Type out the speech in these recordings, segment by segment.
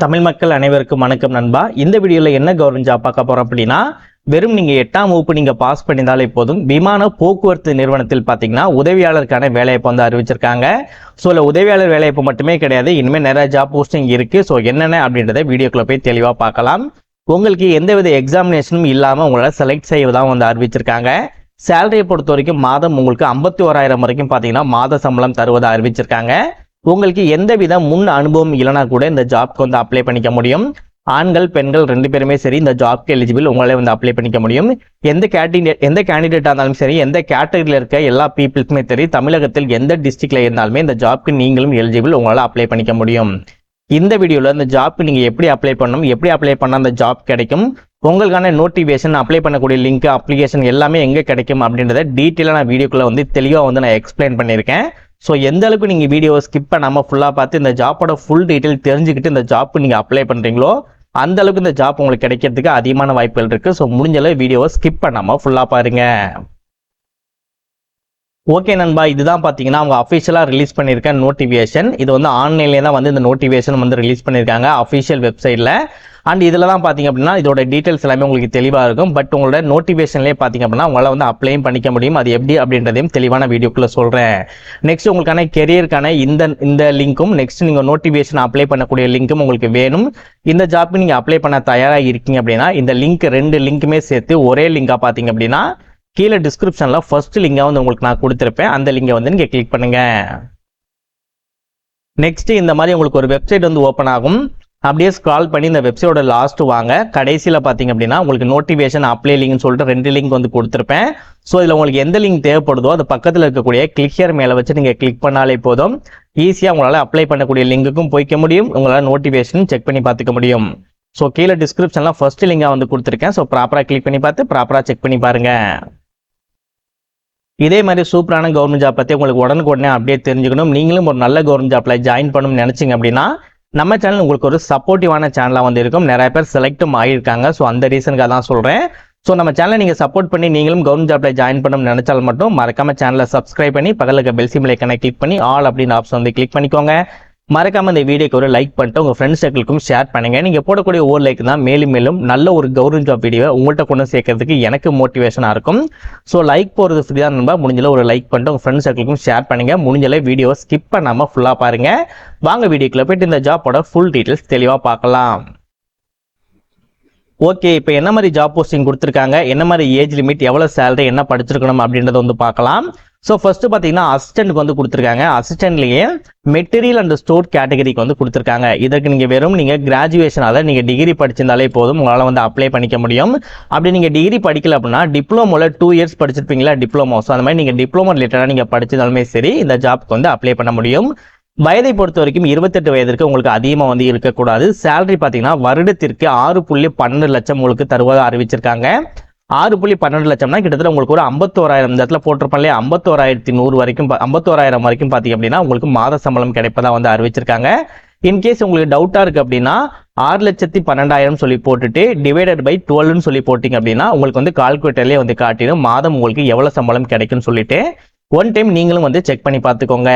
தமிழ் மக்கள் அனைவருக்கும் வணக்கம் நண்பா. இந்த வீடியோல என்ன கவர்மெண்ட் ஜாப் பார்க்க போறோம் அப்படின்னா, வெறும் நீங்க 8ஆம் வகுப்பு நீங்க பாஸ் பண்ணியிருந்தாலே போதும். விமான போக்குவரத்து நிறுவனத்தில் பாத்தீங்கன்னா உதவியாளருக்கான வேலைவாய்ப்பு வந்து அறிவிச்சிருக்காங்க. ஸோ உதவியாளர் வேலைவாய்ப்பு மட்டுமே கிடையாது, இனிமேல் நிறைய ஜாப் போஸ்டிங் இருக்கு. ஸோ என்னென்ன அப்படின்றத வீடியோக்குள்ள போய் தெளிவா பார்க்கலாம். உங்களுக்கு எந்தவித எக்ஸாமினேஷனும் இல்லாம உங்களை செலக்ட் செய்வதான் வந்து அறிவிச்சிருக்காங்க. சேலரியை பொறுத்த வரைக்கும் மாதம் உங்களுக்கு 51,000 வரைக்கும் பாத்தீங்கன்னா மாத சம்பளம் தருவதை அறிவிச்சிருக்காங்க. உங்களுக்கு எந்தவித முன் அனுபவம் இல்லைனா கூட இந்த ஜாப்க்கு வந்து அப்ளை பண்ணிக்க முடியும். ஆண்கள் பெண்கள் 2 பேருமே சரி இந்த ஜாப்க்கு எலிஜிபிள், உங்களே வந்து அப்ளை பண்ணிக்க முடியும். எந்த கேண்டிடேட்டா இருந்தாலும் சரி, எந்த கேட்டகரியில் இருக்க எல்லா பீப்புள்ஸுமே சரி, தமிழகத்தில் எந்த டிஸ்ட்ரிக்ட்ல இருந்தாலுமே இந்த ஜாப்க்கு நீங்களும் எலிஜிபிள், உங்களால் அப்ளை பண்ணிக்க முடியும். இந்த வீடியோல இந்த ஜாப்க்கு நீங்க எப்படி அப்ளை பண்ணணும், எப்படி அப்ளை பண்ணா அந்த ஜாப் கிடைக்கும், உங்களுக்கான நோட்டிஃபிகேஷன், அப்ளை பண்ணக்கூடிய லிங்க், அப்ளிகேஷன் எல்லாமே எங்க கிடைக்கும் அப்படின்றத டீட்டெயிலாக நான் வீடியோக்குள்ள வந்து தெளிவாக வந்து நான் எக்ஸ்பிளைன் பண்ணியிருக்கேன். ஸோ எந்த அளவுக்கு நீங்கள் வீடியோவை ஸ்கிப் பண்ணாமல் ஃபுல்லாக பார்த்து இந்த ஜாப்போட ஃபுல் டீட்டெயில் தெரிஞ்சுக்கிட்டு இந்த ஜாப் நீங்கள் அப்ளை பண்ணுறீங்களோ அந்த அளவுக்கு இந்த ஜாப் உங்களுக்கு கிடைக்கிறதுக்கு அதிகமான வாய்ப்புகள் இருக்குது. ஸோ முடிஞ்ச அளவு வீடியோவை ஸ்கிப் பண்ணாமல் ஃபுல்லாக பாருங்க. ஓகே நண்பா, இதுதான் பார்த்தீங்கன்னா அவங்க அஃபிஷியலாக ரிலீஸ் பண்ணியிருக்க நோட்டிஃபிகேஷன். இது வந்து ஆன்லைன்லேயே தான் வந்து இந்த நோட்டிஃபிகேஷன் வந்து ரிலீஸ் பண்ணியிருக்காங்க அஃபிஷியல் வெப்சைட்டில். அண்ட் இதில் தான் பார்த்தீங்க அப்படின்னா இதோட டீட்டெயில்ஸ் எல்லாமே உங்களுக்கு தெளிவாக இருக்கும். பட் உங்களோட நோட்டிஃபிகேஷன்லேயே பார்த்தீங்க அப்படின்னா உங்களால் வந்து அப்ளையும் பண்ணிக்க முடியும். அது எப்படி அப்படின்றதையும் தெளிவான வீடியோக்குள்ளே சொல்கிறேன். நெக்ஸ்ட் உங்களுக்கான கெரியருக்கான இந்த லிங்க்கும், நெக்ஸ்ட் நீங்கள் நோட்டிஃபிகேஷன் அப்ளை பண்ணக்கூடிய லிங்க்கும் உங்களுக்கு வேணும். இந்த ஜாப்க்கு நீங்கள் அப்ளை பண்ண தயாராக இருக்கீங்க அப்படின்னா இந்த லிங்க் 2 லிங்க்குமே சேர்த்து ஒரே லிங்காக பார்த்தீங்க அப்படின்னா கீழே டிஸ்கிரிப்ஷனில் ஃபர்ஸ்ட் லிங்காக வந்து உங்களுக்கு நான் கொடுத்துருப்பேன். அந்த லிங்கை வந்து நீங்கள் கிளிக் பண்ணுங்க. நெக்ஸ்ட் இந்த மாதிரி உங்களுக்கு ஒரு வெப்சைட் வந்து ஓப்பன் ஆகும். அப்படியே ஸ்க்ரால் பண்ணி இந்த வெப்சைட்டோட லாஸ்ட் வாங்க. கடைசியில் பார்த்தீங்க அப்படின்னா உங்களுக்கு நோட்டிஃபிகேஷன் அப்ளை லிங்க்னு சொல்லிட்டு 2 லிங்க் வந்து கொடுத்துருப்பேன். ஸோ இதில் உங்களுக்கு எந்த லிங்க் தேவைப்படுதோ அது பக்கத்தில் இருக்கக்கூடிய கிளிக் ஹியர் மேலே வச்சு நீங்கள் கிளிக் பண்ணாலே போதும். ஈஸியாக உங்களால் அப்ளை பண்ணக்கூடிய லிங்க்குக்கும் போய்க்க முடியும், உங்களால் நோட்டிஃபிகேஷன் செக் பண்ணி பார்த்துக்க முடியும். ஸோ கீழே டிஸ்கிரிப்ஷனில் ஃபர்ஸ்ட் லிங்காக வந்து கொடுத்துருக்கேன். ஸோ ப்ராப்பராக கிளிக் பண்ணி பார்த்து ப்ராப்பராக செக் பண்ணி பாருங்க. இதே மாதிரி சூப்பரான கவர்மெண்ட் ஜாப் பற்றி உங்களுக்கு உடனுக்குடனே அப்படியே தெரிஞ்சுக்கணும், நீங்களும் ஒரு நல்ல கவர்மெண்ட் ஜாப்ல ஜாயின் பண்ணணும்னு நினைச்சிங்க அப்படின்னா நம்ம சேனல் உங்களுக்கு ஒரு சப்போர்ட்டிவான சேனலாக வந்து இருக்கும். நிறைய பேர் செலக்டும் ஆகியிருக்காங்க. ஸோ அந்த ரீசனுக்காக தான் சொல்கிறேன். ஸோ நம்ம சேனலை நீங்கள் சப்போர்ட் பண்ணி நீங்களும் கவர்மெண்ட் ஜாப்ல ஜாயின் பண்ணணும்னு நினைச்சால் மட்டும் மறக்காம சேனலை சப்ஸ்கிரைப் பண்ணி பக்கத்தில் இருக்க பெல் சிம்பிள் ஐகானை கிளிக் பண்ணி ஆல் அப்படின்னு ஆப்ஷன் வந்து கிளிக் பண்ணிக்கோங்க. மறக்காம இந்த வீடியோக்கு ஒரு லைக் பண்ணிட்டு உங்க ஃப்ரெண்ட்ஸ் சர்க்கிளுக்கும் ஷேர் பண்ணுங்க. நீங்க போடக்கூடிய ஒரு லைக் தான் மேலும் மேலும் நல்ல ஒரு கவர்மெண்ட் ஜாப் வீடியோ உங்கள்கிட்ட கொண்டு சேர்க்கறதுக்கு எனக்கு மோட்டிவேஷனா இருக்கும். ஸோ லைக் போறது ஃப்ரீ தான் நண்பா. முடிஞ்சளவு ஒரு லைக் பண்ணிட்டு உங்க ஃப்ரெண்ட்ஸ் சர்க்கிளுக்கும் ஷேர் பண்ணுங்க. முடிஞ்சளவு வீடியோ ஸ்கிப் பண்ணாம ஃபுல்லா பாருங்க. வாங்க வீடியோக்குள்ள போயிட்டு இந்த ஜாப்போட ஃபுல் டீடைல்ஸ் தெளிவா பார்க்கலாம். ஓகே, இப்போ என்ன மாதிரி ஜாப் போஸ்டிங் கொடுத்துருக்காங்க, என்ன மாதிரி ஏஜ் லிமிட், எவ்வளோ சேலரி, என்ன படிச்சிருக்கணும் அப்படின்றத வந்து பார்க்கலாம். ஸோ ஃபர்ஸ்ட் பார்த்தீங்கன்னா அசிஸ்டன்ட்க்கு வந்து கொடுத்துருக்காங்க. அசிஸ்டன்ட்லேயே மெட்டீரியல் அண்ட் ஸ்டோர் கேட்டகரிக்கு வந்து கொடுத்துருக்காங்க. இதற்கு நீங்கள் வெறும் நீங்கள் கிராஜுவேஷன், அதாவது நீங்கள் டிகிரி படிச்சிருந்தாலே போதும், உங்களால் வந்து அப்ளை பண்ணிக்க முடியும். அப்படி நீங்கள் டிகிரி படிக்கல அப்படின்னா டிப்ளமோவில் 2 இயர்ஸ் படிச்சிருப்பீங்களா டிப்ளமோ, ஸோ அந்த மாதிரி நீங்கள் டிப்ளமோ ரிலேட்டடாக நீங்கள் படிச்சிருந்தாலுமே சரி இந்த ஜாப்க்கு வந்து அப்ளை பண்ண முடியும். வயதை பொறுத்த வரைக்கும் 28 வயதிற்கு உங்களுக்கு அதிகமாக வந்து இருக்கக்கூடாது. சேலரி பார்த்தீங்கன்னா வருடத்திற்கு 6.12 லட்சம் உங்களுக்கு தருவதாக அறிவிச்சிருக்காங்க. 6.12 லட்சம்னா கிட்டத்தட்ட உங்களுக்கு ஒரு 51,000 இந்த இடத்துல போட்டிருப்பாங்க 51,100 வரைக்கும் 51,000 வரைக்கும் பார்த்தீங்க அப்படின்னா உங்களுக்கு மாத சம்பளம் கிடைப்பதா வந்து அறிவிச்சிருக்காங்க. இன்கேஸ் உங்களுக்கு டவுட்டா இருக்கு அப்படின்னா 6,12,000 சொல்லி போட்டுட்டு டிவைடட் பை 12ன்னு சொல்லி போட்டிங்க அப்படின்னா உங்களுக்கு வந்து கால்குலேட்டர்லேயே வந்து காட்டிடும் மாதம் உங்களுக்கு எவ்வளவு சம்பளம் கிடைக்கும்னு சொல்லிட்டு ஒன் டைம் நீங்களும் வந்து செக் பண்ணி பார்த்துக்கோங்க.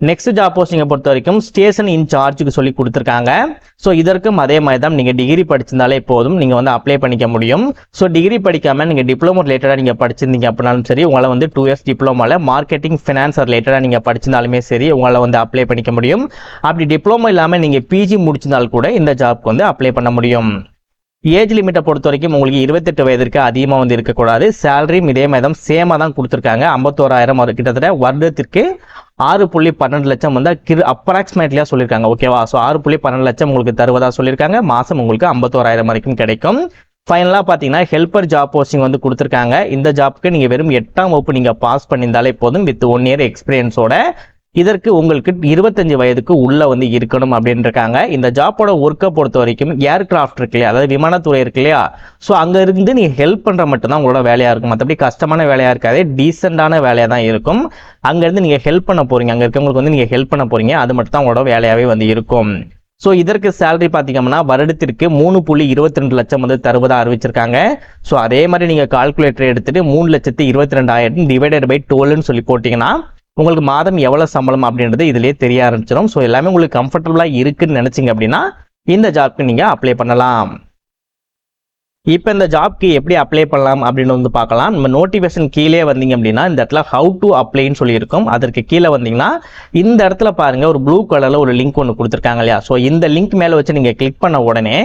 நெக்ஸ்ட் ஜாப் போஸ்டிங்கை பொறுத்த வரைக்கும் ஸ்டேஷன் இன்சார்ஜுக்கு சொல்லி கொடுத்துருக்காங்க. ஸோ இதற்கும் அதே மாதிரி தான் நீங்கள் டிகிரி படிச்சிருந்தாலே போதும், நீங்கள் வந்து அப்ளை பண்ணிக்க முடியும். ஸோ டிகிரி படிக்காமல் நீங்கள் டிப்ளமோ ரிலேட்டடாக நீங்கள் படிச்சிருந்தீங்க அப்படின்னாலும் சரி, உங்களால் வந்து 2 இயர்ஸ் டிப்ளமோவில் மார்க்கெட்டிங் ஃபினான்ஸ் ரிலேட்டடாக நீங்கள் படிச்சிருந்தாலுமே சரி உங்களால் வந்து அப்ளை பண்ணிக்க முடியும். அப்படி டிப்ளமோ இல்லாமல் நீங்கள் பிஜி முடிச்சிருந்தால் கூட இந்த ஜாப்க்கு வந்து அப்ளை பண்ண முடியும். ஏஜ் லிமிட்டை பொறுத்த வரைக்கும் உங்களுக்கு 28 வயதிற்கு அதிகமாக வந்து இருக்கக்கூடாது. சேலரியும் இதே மாதிரி சேமாக தான் கொடுத்துருக்காங்க. 51,000 கிட்டத்தட்ட வருடத்திற்கு 6.12 லட்சம் வந்து அப்ராக்சிமேட்லியாக சொல்லியிருக்காங்க. ஓகேவா, ஸோ 6.12 லட்சம் உங்களுக்கு தருவதா சொல்லியிருக்காங்க. மாதம் உங்களுக்கு 51,000 வரைக்கும் கிடைக்கும். ஃபைனலாக பார்த்தீங்கன்னா ஹெல்பர் ஜாப் போஸ்டிங் வந்து கொடுத்துருக்காங்க. இந்த ஜாப்க்கு நீங்கள் வெறும் 8ஆம் வகுப்பு நீங்கள் பாஸ் பண்ணியிருந்தாலே போதும் வித் 1 இயர் எக்ஸ்பீரியன்ஸோட. இதற்கு உங்களுக்கு 25 வயதுக்கு உள்ள வந்து இருக்கணும் அப்படின்னு இருக்காங்க. இந்த ஜாப்போட ஒர்க்கை பொறுத்த வரைக்கும் ஏர்கிராஃப்ட் இருக்கு இல்லையா, அதாவது விமானத்துறை இருக்கு இல்லையா, ஸோ அங்கே இருந்து நீங்கள் ஹெல்ப் பண்ணுற மட்டும்தான் உங்களோட வேலையாக இருக்கும். மற்றபடி கஷ்டமான வேலையாக இருக்காது, டீசெண்டான வேலையாக தான் இருக்கும். அங்கேருந்து நீங்கள் ஹெல்ப் பண்ண போறீங்க, அங்கே இருக்கவங்களுக்கு வந்து நீங்கள் ஹெல்ப் பண்ண போறீங்க, அது மட்டும் தான் உங்களோட வேலையாகவே வந்து இருக்கும். ஸோ இதற்கு சேலரி பார்த்தீங்கன்னா வருடத்திற்கு 3.22 லட்சம் வந்து தருவதா அறிவிச்சிருக்காங்க. ஸோ அதே மாதிரி நீங்கள் கால்குலேட்டர் எடுத்துட்டு 3,22,000 டிவைடட் பை 12ன்னு சொல்லி போட்டிங்கன்னா உங்களுக்கு மாதம் எவ்வளவு சம்பளம் அப்படின்றது இதுலயே தெரிய ஆரம்பிச்சிடும். ஸோ எல்லாமே உங்களுக்கு கம்ஃபர்டபுளா இருக்குன்னு நினைச்சீங்க அப்படின்னா இந்த ஜாப்க்கு நீங்க அப்ளை பண்ணலாம். இப்போ இந்த ஜாப்க்கு எப்படி அப்ளை பண்ணலாம் அப்படின்னு வந்து பார்க்கலாம். நம்ம நோட்டிஃபிகேஷன் கீழே வந்தீங்க அப்படின்னா இந்த இடத்துல ஹவு டு அப்ளைன்னு சொல்லியிருக்கும். அதற்கு கீழே வந்தீங்கன்னா இந்த இடத்துல பாருங்க ஒரு ப்ளூ கலர்ல ஒரு லிங்க் ஒன்று கொடுத்துருக்காங்க இல்லையா. ஸோ இந்த லிங்க் மேலே வச்சு நீங்க கிளிக் பண்ண உடனே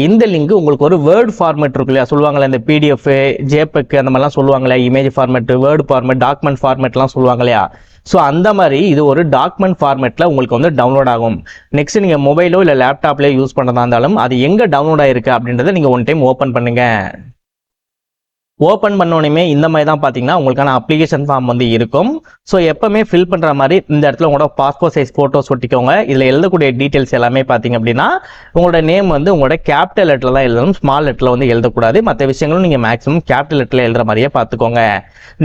இந்த லிங்க் உங்களுக்கு ஒரு வேர்ட் ஃபார்மேட் இருக்கு இல்லையா, சொல்லுவாங்களே இந்த பிடிஎஃப் ஜேபெக் அந்த மாதிரிலாம் சொல்லுவாங்களே, image format, word format, document ஃபார்மேட்லாம் சொல்லுவாங்க இல்லையா. ஸோ அந்த மாதிரி இது ஒரு டாக்குமெண்ட் ஃபார்மேட்டில் உங்களுக்கு வந்து டவுன்லோட் ஆகும். நெக்ஸ்ட் நீங்கள் மொபைலோ இல்லை லேப்டாப்லேயோ யூஸ் பண்ணுறதா இருந்தாலும் அது எங்கே டவுன்லோட் ஆயிருக்கு அப்படின்றத நீங்கள் ஒன் டைம் ஓப்பன் பண்ணுங்க. ஓப்பன் பண்ணோடனே இந்த மாதிரி தான் பார்த்தீங்கன்னா உங்களுக்கான அப்ளிகேஷன் ஃபார்ம் வந்து இருக்கும். ஸோ எப்பவுமே ஃபில் பண்ணுற மாதிரி இந்த இடத்துல உங்களோட பாஸ்போர்ட் சைஸ் ஃபோட்டோஸ் ஒட்டிக்கோங்க. இதில் எழுதக்கூடிய டீட்டெயில்ஸ் எல்லாமே பார்த்தீங்க அப்படின்னா உங்களோட நேம் வந்து உங்களோட கேபிட்டல் லெட்டரில் தான் எழுதணும், ஸ்மால் லெட்டரில் வந்து எழுதக்கூடாது. மற்ற விஷயங்களும் நீங்கள் மேக்ஸிமம் கேபிட்டல் லெட்டரில் எழுதுற மாதிரியே பார்த்துக்கோங்க.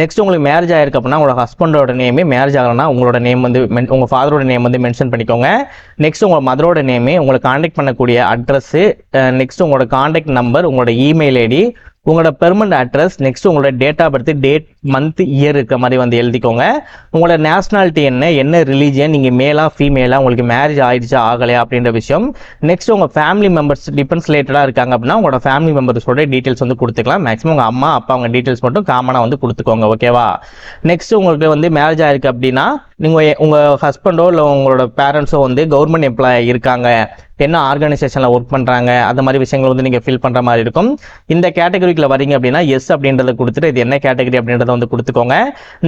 நெக்ஸ்ட் உங்களுக்கு மேரேஜ் ஆயிருக்கு அப்படின்னா உங்களோட ஹஸ்பண்டோட நேமே, மேரேஜ் ஆகணும்னா உங்களோட நேம் வந்து உங்கள் ஃபாதரோட நேம் வந்து மென்ஷன் பண்ணிக்கோங்க. நெக்ஸ்ட் உங்களோட மதரோட நேமே, உங்களை காண்டாக்ட் பண்ணக்கூடிய அட்ரஸ், நெக்ஸ்ட் உங்களோட காண்டாக்ட் நம்பர், உங்களோட இமெயில் ஐடி, உங்களோட பெர்மனன்ட் அட்ரஸ், நெக்ஸ்ட் உங்களோட date of birth, date, month, year இருக்க மாதிரி வந்து எழுதிக்கோங்க. உங்களோட நேஷனாலிட்டி என்ன ரிலீஜியன், நீங்கள் மேலா ஃபீமேலா, உங்களுக்கு மேரேஜ் ஆயிடுச்சா ஆகலையா அப்படின்ற விஷயம். நெக்ஸ்ட் உங்கள் ஃபேமிலி மெம்பர்ஸ் டிபெண்ட்ஸ் ரிலேட்டடாக இருக்காங்க அப்படின்னா உங்களோட ஃபேமிலி மெம்பர்ஸோட டீட்டெயில்ஸ் வந்து கொடுத்துக்கலாம். மேக்ஸிமம் உங்கள் அம்மா அப்பா அவங்க டீட்டெயில்ஸ் மட்டும் காமனாக வந்து கொடுத்துக்கோங்க, ஓகேவா. நெக்ஸ்ட் உங்களுக்கு வந்து மேரேஜ் ஆயிருக்கு அப்படின்னா நீங்கள் உங்கள் ஹஸ்பண்டோ இல்லை உங்களோட பேரண்ட்ஸோ வந்து கவர்மெண்ட் எம்ப்ளாய் இருக்காங்க, என்ன ஆர்கனைசேஷனில் ஒர்க் பண்ணுறாங்க, அந்த மாதிரி விஷயங்கள் வந்து நீங்கள் ஃபில் பண்ணுற மாதிரி இருக்கும். இந்த கேட்டகரிக்குள்ள வரீங்க அப்படின்னா எஸ் அப்படின்றத கொடுத்துட்டு இது என்ன கேட்டகரி அப்படின்றத வந்து கொடுத்துக்கோங்க.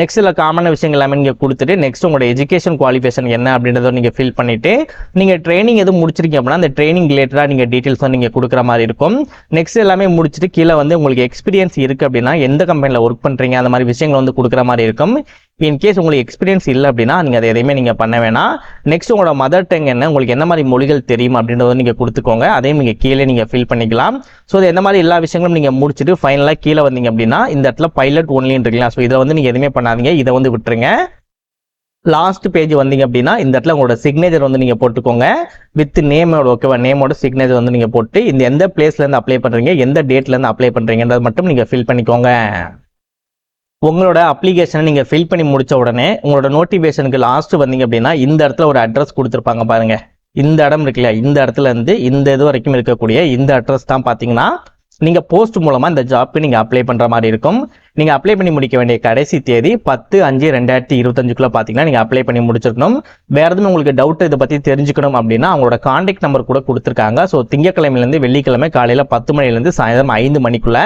நெக்ஸ்ட் இல்லை காமனான விஷயங்கள் எல்லாமே நீங்கள் கொடுத்துட்டு நெக்ஸ்ட் உங்களோட எஜுகேஷன் குவாலிஃபிகேஷன் என்ன அப்படின்றத நீங்கள் ஃபில் பண்ணிட்டு நீங்கள் ட்ரைனிங் எதுவும் முடிச்சிருக்கீங்க அப்படின்னா அந்த ட்ரைனிங் ரிலேட்டடாக நீங்கள் டீட்டெயில்ஸ் வந்து நீங்கள் கொடுக்குற மாதிரி இருக்கும். நெக்ஸ்ட் எல்லாமே முடிச்சுட்டு கீழே வந்து உங்களுக்கு எக்ஸ்பீரியன்ஸ் இருக்குது அப்படின்னா எந்த கம்பெனியில் ஒர்க் பண்ணுறீங்க அந்த மாதிரி விஷயங்கள் வந்து கொடுக்குற மாதிரி இருக்கும். இன்கேஸ் உங்களுக்கு எக்ஸ்பீரியன்ஸ் இல்லை அப்படின்னா நீங்கள் அதை எதையுமே நீங்கள் பண்ண வேணாம். நெக்ஸ்ட் உங்களோட மதர் டங் என்ன, உங்களுக்கு என்ன மாதிரி மொழிகள் தெரியும் அப்படின்றத நீங்கள் கொடுத்துக்கோங்க. அதையும் நீங்கள் கீழே நீங்கள் ஃபில் பண்ணிக்கலாம். ஸோ இது எந்த மாதிரி எல்லா விஷயங்களும் நீங்கள் முடிச்சுட்டு ஃபைனலாக கீழே வந்தீங்க அப்படின்னா இந்த இடத்துல பைலட் ஒன்லின்னு இருக்கலாம். ஸோ இதை வந்து நீங்கள் எதுவுமே பண்ணாதீங்க, இதை வந்து விட்டுருங்க. லாஸ்ட் பேஜ் வந்தீங்க அப்படின்னா இந்த இடத்துல உங்களோட சிக்னேச்சர் வந்து நீங்கள் போட்டுக்கோங்க வித் நேமோட, ஓகேவா. நேமோட சிக்னேச்சர் வந்து நீங்கள் போட்டு இந்த எந்த பிளேஸ்லேருந்து அப்ளை பண்ணுறீங்க, எந்த டேட்லேருந்து அப்ளை பண்ணுறீங்கன்றது மட்டும் நீங்கள் ஃபில் பண்ணிக்கோங்க. உங்களோட அப்ளிகேஷனை நீங்கள் ஃபில் பண்ணி முடிச்ச உடனே உங்களோட நோட்டிஃபிகேஷனுக்கு லாஸ்ட் வந்தீங்க அப்படின்னா இந்த இடத்துல ஒரு அட்ரஸ் கொடுத்துருப்பாங்க பாருங்க. இந்த இடம் இருக்குல்ல, இந்த இடத்துல இருந்து இந்த இது வரைக்கும் இருக்கக்கூடிய இந்த அட்ரஸ் தான் பார்த்தீங்கன்னா நீங்கள் போஸ்ட் மூலமாக இந்த ஜாப்க்கு நீங்கள் அப்ளை பண்ணுற மாதிரி இருக்கும். நீங்கள் அப்ளை பண்ணி முடிக்க வேண்டிய கடைசி தேதி 10/5/2025 பார்த்தீங்கன்னா நீங்கள் அப்ளை பண்ணி முடிச்சிருக்கணும். வேறு எதுவும் உங்களுக்கு டவுட் இதை பற்றி தெரிஞ்சுக்கணும் அப்படின்னா அவங்களோட கான்டாக்ட் நம்பர் கூட கொடுத்துருக்காங்க. ஸோ திங்கக்கிழமையிலேருந்து வெள்ளிக்கிழமை காலையில் 10 மணிலேருந்து சாயந்தரம் 5 மணிக்குள்ளே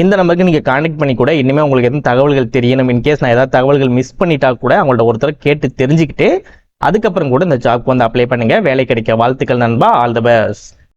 இந்த நம்பருக்கு நீங்கள் கான்டாக்ட் பண்ணி கூட இனிமேல் உங்களுக்கு எதுவும் தகவல்கள் தெரியணும், இன்கேஸ் நான் ஏதாவது தகவல்கள் மிஸ் பண்ணிட்டா கூட அவங்கள்ட்ட ஒருத்தர் கேட்டு தெரிஞ்சுக்கிட்டு அதுக்கப்புறம் கூட இந்த ஜாப்க்கு வந்து அப்ளை பண்ணுங்க. வேலை கிடைக்க வாழ்த்துக்கள் நண்பா. All the best.